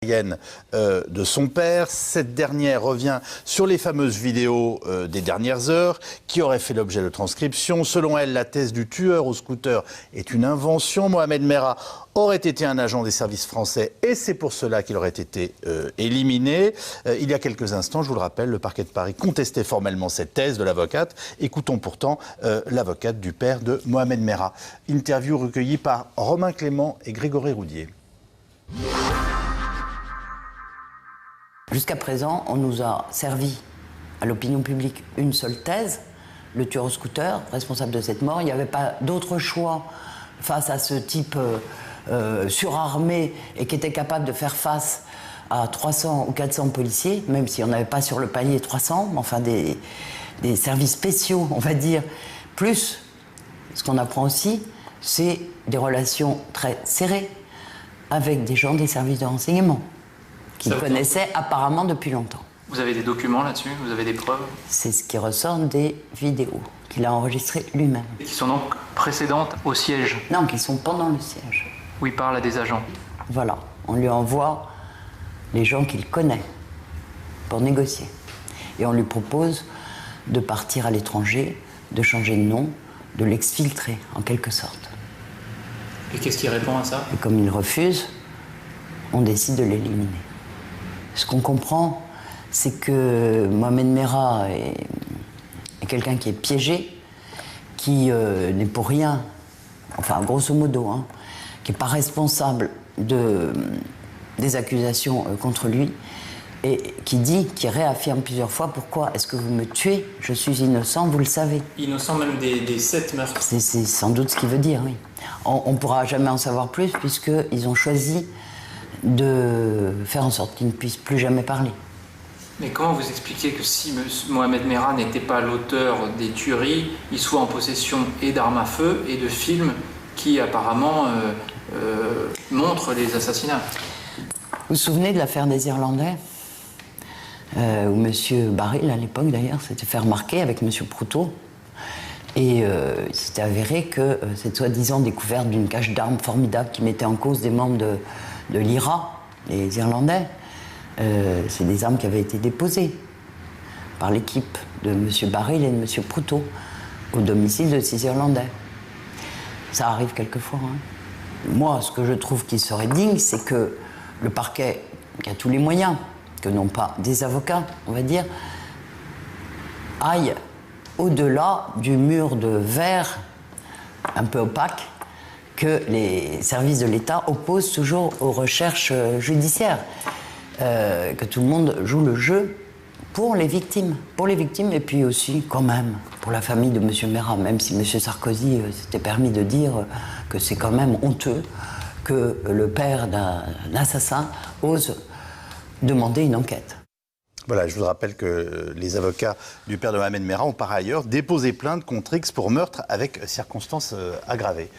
De son père. Cette dernière revient sur les fameuses vidéos des dernières heures qui auraient fait l'objet de transcription. Selon elle, la thèse du tueur au scooter est une invention. Mohamed Merah aurait été un agent des services français et c'est pour cela qu'il aurait été éliminé. Il y a quelques instants, je vous le rappelle, le parquet de Paris contestait formellement cette thèse de l'avocate. Écoutons pourtant l'avocate du père de Mohamed Merah. Interview recueillie par Romain Clément et Grégory Roudier. Jusqu'à présent, on nous a servi à l'opinion publique une seule thèse, le tueur au scooter, responsable de cette mort. Il n'y avait pas d'autre choix face à ce type surarmé et qui était capable de faire face à 300 ou 400 policiers, même si on n'avait pas sur le palier 300, mais enfin des services spéciaux, on va dire. Plus, ce qu'on apprend aussi, c'est des relations très serrées avec des gens des services de renseignement qu'il connaissait apparemment depuis longtemps. Vous avez des documents là-dessus? Vous avez des preuves? C'est ce qui ressort des vidéos qu'il a enregistrées lui-même. Et qui sont donc précédentes au siège? Non, qui sont pendant le siège. Où il parle à des agents? Voilà, on lui envoie les gens qu'il connaît pour négocier. Et on lui propose de partir à l'étranger, de changer de nom, de l'exfiltrer en quelque sorte. Et qu'est-ce qu'il répond à ça? Et comme il refuse, on décide de l'éliminer. Ce qu'on comprend, c'est que Mohamed Merah est quelqu'un qui est piégé, qui n'est pour rien, enfin grosso modo, hein, qui n'est pas responsable des accusations contre lui, et qui réaffirme plusieurs fois: pourquoi est-ce que vous me tuez? Je suis innocent, vous le savez. Innocent même des 7 meurtres. C'est sans doute ce qu'il veut dire, oui. On ne pourra jamais en savoir plus, puisqu'ils ont choisi de faire en sorte qu'il ne puisse plus jamais parler. Mais comment vous expliquez que si Mohamed Merah n'était pas l'auteur des tueries, il soit en possession et d'armes à feu et de films qui apparemment montrent les assassinats? Vous vous souvenez de l'affaire des Irlandais où M. Baril, à l'époque d'ailleurs, s'était fait remarquer avec M. Proutot, et il s'était avéré que cette soi-disant découverte d'une cache d'armes formidable qui mettait en cause des membres de l'IRA, les Irlandais, c'est des armes qui avaient été déposées par l'équipe de M. Baril et de M. Proutot au domicile de ces Irlandais. Ça arrive quelquefois. Hein. Moi, ce que je trouve qu'il serait digne, c'est que le parquet, qui a tous les moyens, que n'ont pas des avocats, on va dire, aille au-delà du mur de verre un peu opaque que les services de l'État opposent toujours aux recherches judiciaires. Que tout le monde joue le jeu pour les victimes. Pour les victimes et puis aussi, quand même, pour la famille de M. Merah, même si M. Sarkozy s'était permis de dire que c'est quand même honteux que le père d'un assassin ose demander une enquête. Voilà, je vous rappelle que les avocats du père de Mohamed Merah ont par ailleurs déposé plainte contre X pour meurtre avec circonstances aggravées.